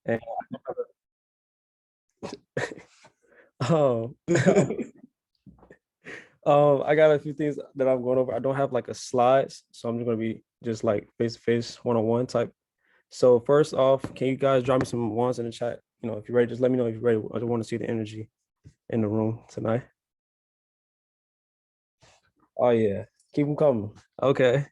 And um, I got a few things that I'm going over. I don't have like a slides, so I'm just gonna be just like face to face, one-on-one type. So first off, can you guys drop me some ones in the chat? If you're ready, just let me know if you're ready. I just want to see the energy in the room tonight. Oh yeah, keep them coming. Okay,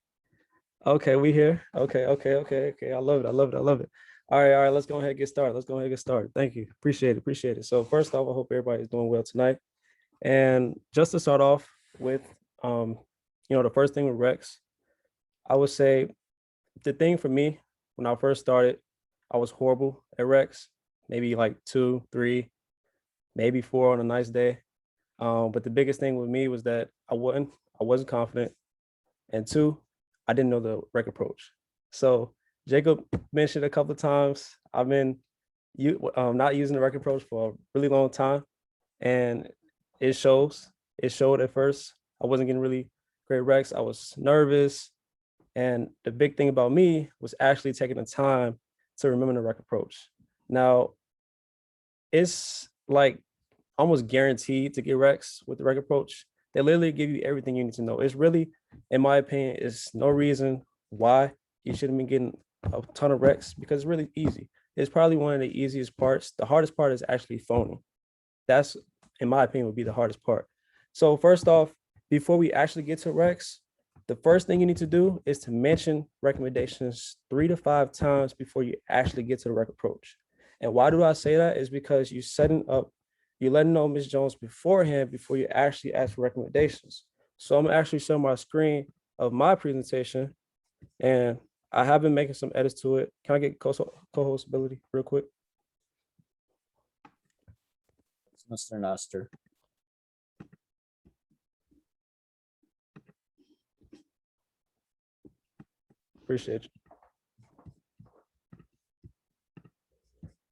okay, we here. Okay, okay, okay, okay. I love it. I love it. I love it. All right. Let's go ahead and get started. Let's go ahead and get started. Thank you. Appreciate it. Appreciate it. So first off, I hope everybody's doing well tonight. And just to start off with, the first thing with Rex, I would say the thing for me when I first started, I was horrible at Rex, maybe like two, three, maybe four on a nice day. But the biggest thing with me was that I wasn't confident, and two, I didn't know the rec approach. So Jacob mentioned a couple of times I've been not using the rec approach for a really long time, and it shows. It showed at first. I wasn't getting really great recs. I was nervous, and the big thing about me was actually taking the time to remember the rec approach. Now, it's like almost guaranteed to get recs with the rec approach. They literally give you everything you need to know. It's really, in my opinion, is no reason why you shouldn't be getting a ton of recs because it's really easy. It's probably one of the easiest parts. The hardest part is actually phoning. That's, in my opinion, would be the hardest part. So first off, before we actually get to recs, the first thing you need to do is to mention recommendations 3 to 5 times before you actually get to the rec approach. And why do I say that? Is because you're letting know Ms. Jones beforehand before you actually ask for recommendations. So I'm gonna actually show my screen of my presentation, and I have been making some edits to it. Can I get co-host ability real quick? Mr. Nestor. Appreciate you.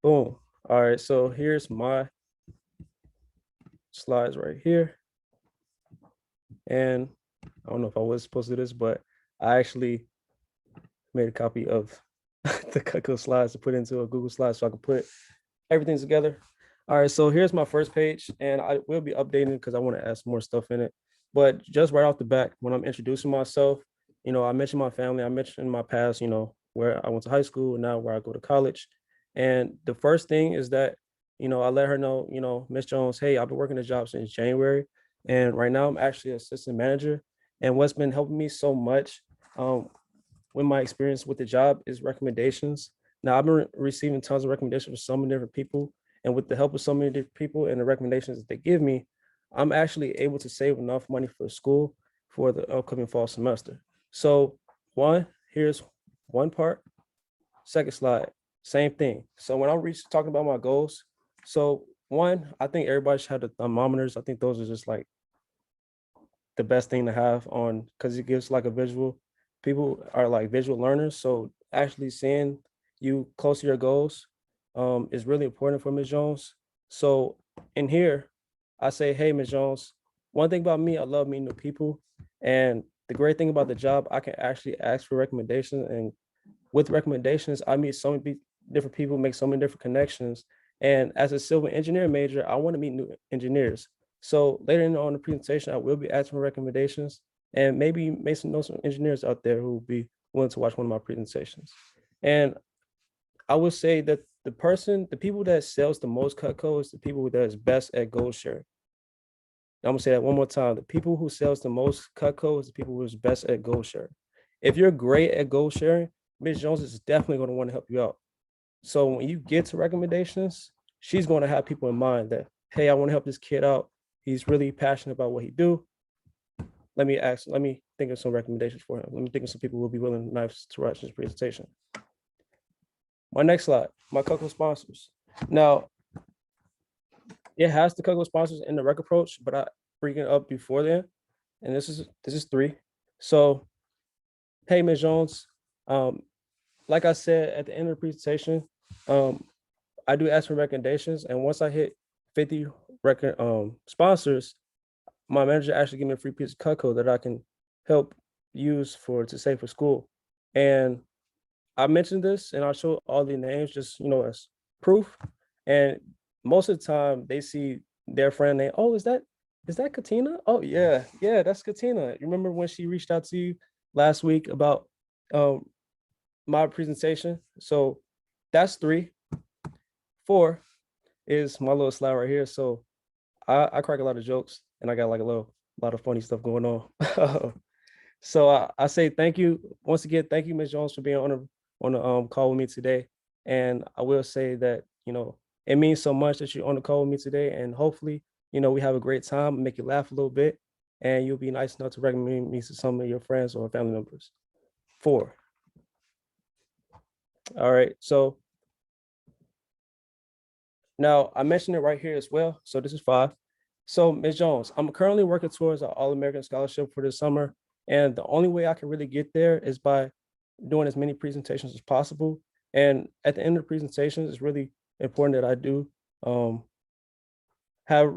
Boom. All right, so here's my slides right here. And I don't know if I was supposed to do this, but I actually made a copy of the Cutco slides to put into a Google slide so I can put everything together. All right, so here's my first page, and I will be updating because I want to add some more stuff in it. But just right off the bat, when I'm introducing myself, I mentioned my family, I mentioned my past, where I went to high school, and now where I go to college. And the first thing is that, I let her know, Miss Jones, hey, I've been working the job since January, and right now I'm actually assistant manager. And what's been helping me so much with my experience with the job is recommendations. Now I've been receiving tons of recommendations from so many different people, and with the help of so many different people and the recommendations that they give me, I'm actually able to save enough money for school for the upcoming fall semester. So here's one part. Second slide, same thing. So when I'm talking about my goals, so one, I think everybody should have the thermometers. I think those are just like the best thing to have on because it gives like a visual. People are like visual learners, so actually seeing you close to your goals is really important for Ms. Jones. So in here, I say, hey, Ms. Jones, one thing about me, I love meeting new people. And the great thing about the job, I can actually ask for recommendations. And with recommendations, I meet so many different people, make so many different connections. And as a civil engineer major, I want to meet new engineers. So later on the presentation, I will be asking for recommendations and maybe know some engineers out there who will be willing to watch one of my presentations. And I would say that the people that sells the most Cutco is the people that is best at goal sharing. I'm gonna say that one more time. The people who sells the most Cutco is the people who is best at goal sharing. If you're great at goal sharing, Ms. Jones is definitely going to want to help you out. So when you get to recommendations, she's going to have people in mind that, hey, I want to help this kid out. He's really passionate about what he do. Let me think of some recommendations for him. Let me think of some people who will be willing to watch this presentation. My next slide, my Cutco sponsors. Now, it has the Cutco sponsors in the rec approach, but I bring it up before then. And this is 3. So, hey, Ms. Jones, like I said at the end of the presentation, I do ask for recommendations, and once I hit 50 sponsors, my manager actually gave me a free piece of Cutco that I can help use to save for school. And I mentioned this, and I'll show all the names just as proof. And most of the time they see their friend name, oh, is that Katina? Oh yeah, yeah, that's Katina. You remember when she reached out to you last week about um my presentation? So that's three. Four is my little slide right here. So I crack a lot of jokes and I got like a lot of funny stuff going on. So I say thank you once again. Thank you, Ms. Jones, for being on the call with me today. And I will say that it means so much that you're on the call with me today. And hopefully, we have a great time, make you laugh a little bit, and you'll be nice enough to recommend me to some of your friends or family members. Four. All right. So now I mentioned it right here as well. So this is five. So Ms. Jones, I'm currently working towards an All-American scholarship for this summer. And the only way I can really get there is by doing as many presentations as possible. And at the end of the presentations, it's really important that I do have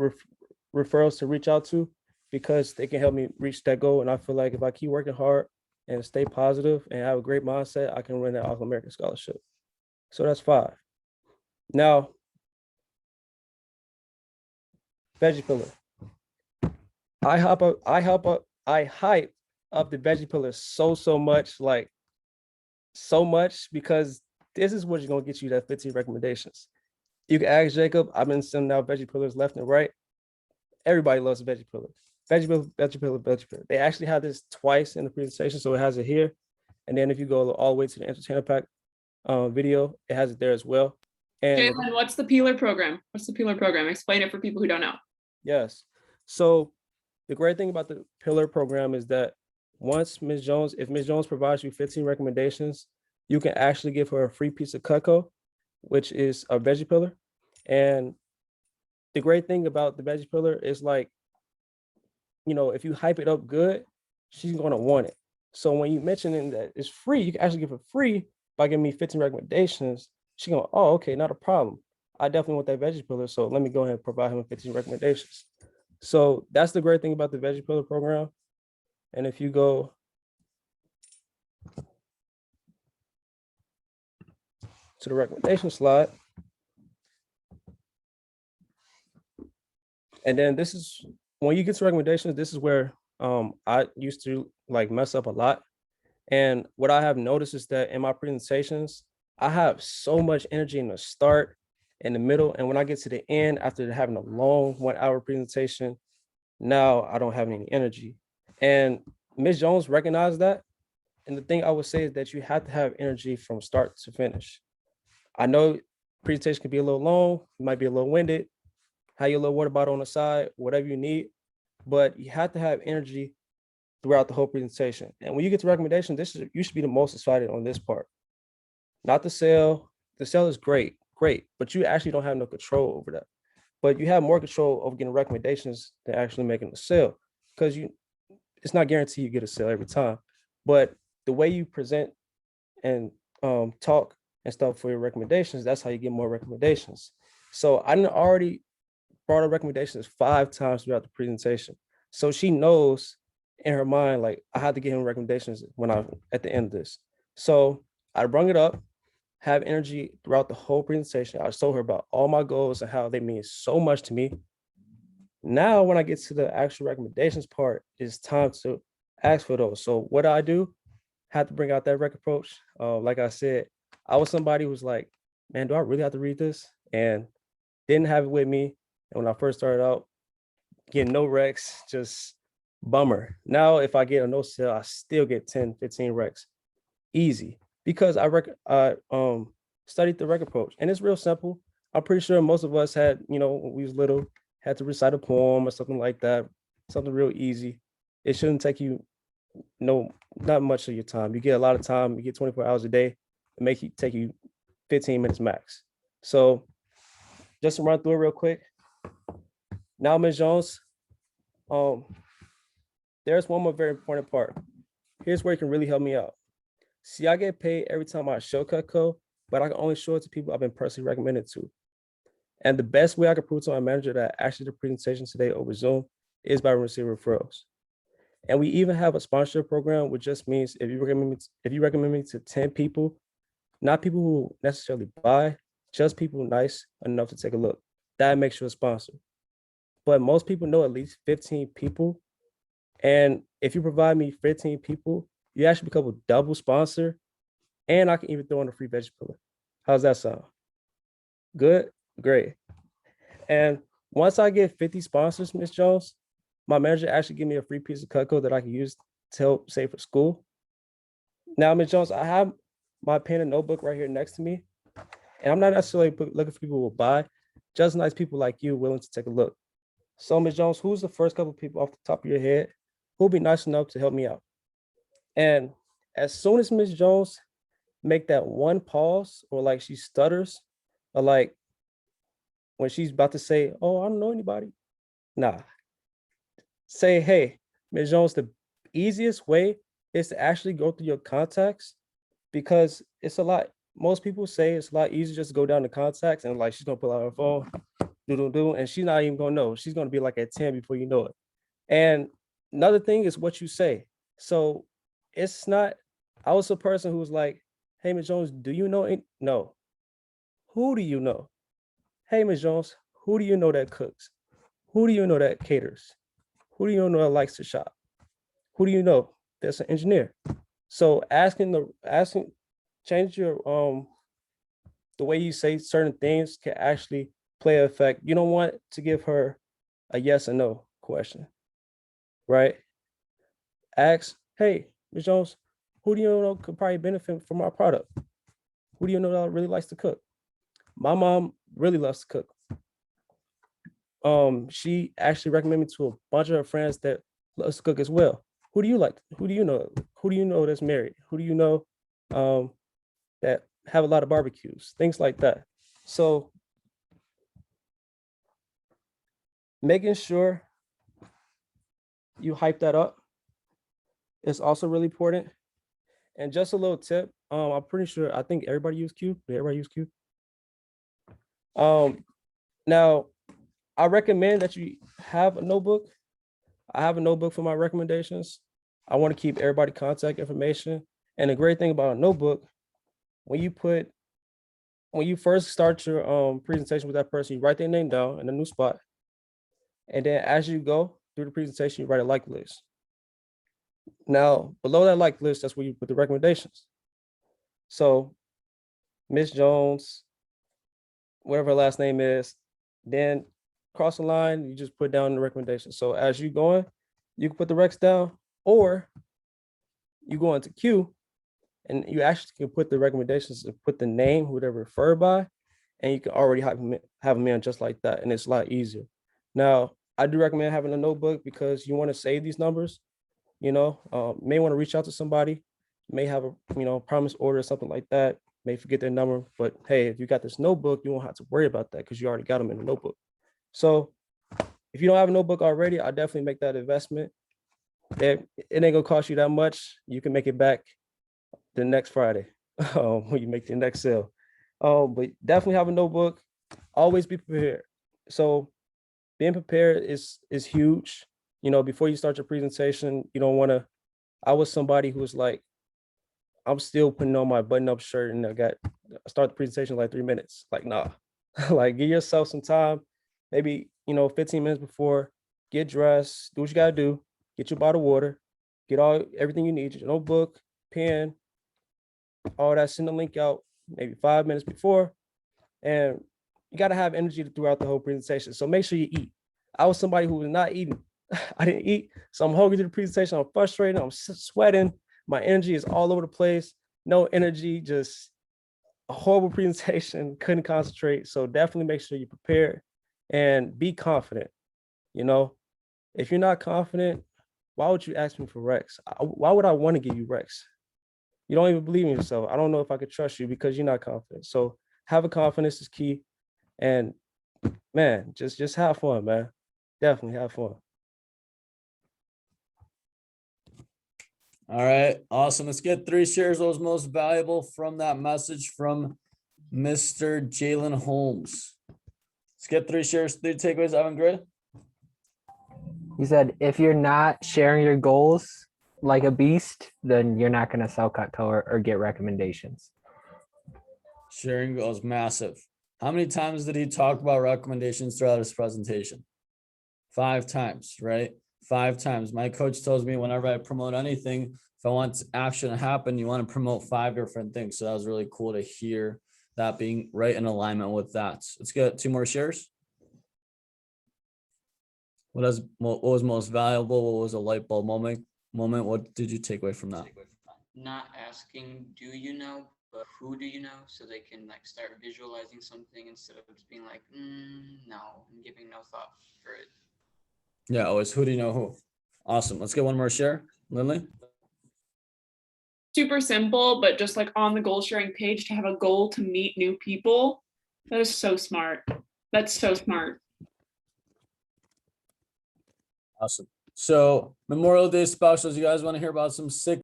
referrals to reach out to because they can help me reach that goal. And I feel like if I keep working hard and stay positive and have a great mindset, I can win that All-American scholarship. So that's five. Now, veggie pillar. I hype up the veggie pillar so much, like so much, because this is what you're gonna get you that 15 recommendations. You can ask Jacob. I've been sending out veggie pillars left and right. Everybody loves veggie pillar. Veggie pillar, veggie pillar, veggie pillar. They actually have this twice in the presentation, so it has it here. And then if you go all the way to the entertainer pack video, it has it there as well. And Jaylin, what's the peeler program? What's the peeler program? Explain it for people who don't know. yes. So the great thing about the pillar program is that if Ms. Jones provides you 15 recommendations, you can actually give her a free piece of Cutco, which is a veggie pillar. And the great thing about the veggie pillar is like, if you hype it up good, she's gonna want it. So when you mention that it's free, you can actually give her free by giving me 15 recommendations. She going, oh, okay, not a problem. I definitely want that veggie pillar. So let me go ahead and provide him with 15 recommendations. So that's the great thing about the veggie pillar program. And if you go to the recommendation slide, and then this is when you get to recommendations, this is where I used to like mess up a lot. And what I have noticed is that in my presentations, I have so much energy in the start, in the middle, and when I get to the end, after having a long 1 hour presentation, now I don't have any energy. And Ms. Jones recognized that. And the thing I would say is that you have to have energy from start to finish. I know presentation can be a little long, you might be a little winded, have your little water bottle on the side, whatever you need, but you have to have energy throughout the whole presentation. And when you get to recommendation, you should be the most excited on this part. Not the sale. The sale is great, but you actually don't have no control over that. But you have more control over getting recommendations than actually making a sale, because it's not guaranteed you get a sale every time. But the way you present and talk and stuff for your recommendations, that's how you get more recommendations. So I already brought her recommendations 5 times throughout the presentation. So she knows in her mind, like, I had to give him recommendations at the end of this. So I brought it up, have energy throughout the whole presentation. I told her about all my goals and how they mean so much to me. Now, when I get to the actual recommendations part, it's time to ask for those. So what I do, had to bring out that rec approach. Like I said, I was somebody who was like, man, do I really have to read this? And didn't have it with me. And when I first started out, getting no recs, just bummer. Now, if I get a no sale, I still get 10, 15 recs. Easy. Because I studied the rec approach. And it's real simple. I'm pretty sure most of us had, when we was little, had to recite a poem or something like that. Something real easy. It shouldn't take you not much of your time. You get a lot of time, you get 24 hours a day, and take you 15 minutes max. So just to run through it real quick. Now, Ms. Jones, there's one more very important part. Here's where you can really help me out. See, I get paid every time I show Cutco, but I can only show it to people I've been personally recommended to. And the best way I can prove to my manager that I actually did the presentation today over Zoom is by receiving referrals. And we even have a sponsorship program, which just means if you recommend me to 10 people, not people who necessarily buy, just people nice enough to take a look. That makes you a sponsor. But most people know at least 15 people. And if you provide me 15 people, you actually become a double sponsor. And I can even throw in a free vegetable. How's that sound? Good? Great. And once I get 50 sponsors, Miss Jones, my manager actually give me a free piece of Cutco that I can use to help save for school. Now, Miss Jones, I have my pen and notebook right here next to me. And I'm not necessarily looking for people who will buy, just nice people like you willing to take a look. So, Ms. Jones, who's the first couple of people off the top of your head who'll be nice enough to help me out? And as soon as Ms. Jones make that one pause, or like she stutters, or like when she's about to say, "Oh, I don't know anybody," nah. Say, "Hey, Ms. Jones, the easiest way is to actually go through your contacts, because it's a lot. Most people say it's a lot easier just to go down the contacts and like she's gonna pull out her phone, do, and she's not even gonna know. She's gonna be like at 10 before you know it. And another thing is what you say. So it's not, I was a person who was like, "Hey, Ms. Jones, do you know it?" No. Who do you know? "Hey, Ms. Jones, who do you know that cooks? Who do you know that caters? Who do you know that likes to shop? Who do you know that's an engineer?" So asking, change your the way you say certain things can actually play an effect. You don't want to give her a yes or no question, right? Ask, "Hey, Ms. Jones, who do you know could probably benefit from our product? Who do you know that really likes to cook?" My mom really loves to cook. She actually recommended me to a bunch of her friends that loves to cook as well. Who do you like? Who do you know? Who do you know that's married? Who do you know that have a lot of barbecues? Things like that. So making sure you hype that up is also really important. And just a little tip, I'm pretty sure, I think everybody use Cube. Did everybody use Cube? Now I recommend that you have a notebook. I have a notebook for my recommendations. I want to keep everybody contact information. And the great thing about a notebook, when you first start your presentation with that person, you write their name down in a new spot. And then as you go through the presentation, you write a like list. Now, below that like list, that's where you put the recommendations. So Miss Jones, whatever her last name is, then cross the line, you just put down the recommendations. So as you going, you can put the recs down, or you go into Q and you actually can put the recommendations and put the name, who they're referred by, and you can already have them in just like that. And it's a lot easier. Now, I do recommend having a notebook because you want to save these numbers. May want to reach out to somebody, may have a promise order or something like that, may forget their number, but hey, if you got this notebook, you won't have to worry about that because you already got them in the notebook. So if you don't have a notebook already, I definitely make that investment. It ain't gonna cost you that much. You can make it back the next Friday when you make the next sale. But definitely have a notebook. Always be prepared. So being prepared is huge. Before you start your presentation, you don't want to. I was somebody who was like, I'm still putting on my button-up shirt and I start the presentation in like 3 minutes. Like, nah, like give yourself some time, maybe 15 minutes before, get dressed, do what you gotta do, get your bottle of water, get everything you need, your notebook, pen, all that, send the link out maybe 5 minutes before. And you gotta have energy throughout the whole presentation. So make sure you eat. I was somebody who was not eating. I didn't eat. So I'm hungry to the presentation. I'm frustrated. I'm sweating. My energy is all over the place. No energy, just a horrible presentation. Couldn't concentrate. So definitely make sure you're prepared and be confident. If you're not confident, why would you ask me for Rex? Why would I want to give you Rex? You don't even believe in yourself. I don't know if I could trust you because you're not confident. So having confidence is key. And man, just have fun, man. Definitely have fun. All right, awesome. Let's get 3 shares. Those most valuable from that message from Mr. Jaylin Holmes. Let's get 3 shares, 3 takeaways. Evan Gray. He said, if you're not sharing your goals like a beast, then you're not going to sell Cutco or get recommendations. Sharing goals massive. How many times did he talk about recommendations throughout his presentation? 5 times, right? 5 times. My coach tells me whenever I promote anything, if I want action to happen, you want to promote 5 different things. So that was really cool to hear that being right in alignment with that. Let's get 2 more shares. What was most valuable? What was a light bulb moment? What did you take away from that? Not asking, do you know, but who do you know? So they can like start visualizing something instead of just being like, no, and giving no thought for it. Yeah, always who do you know who? Awesome. Let's get one more share. Lindley? Super simple, but just like on the goal sharing page to have a goal to meet new people. That is so smart. That's so smart. Awesome. So Memorial Day specials, you guys want to hear about some sick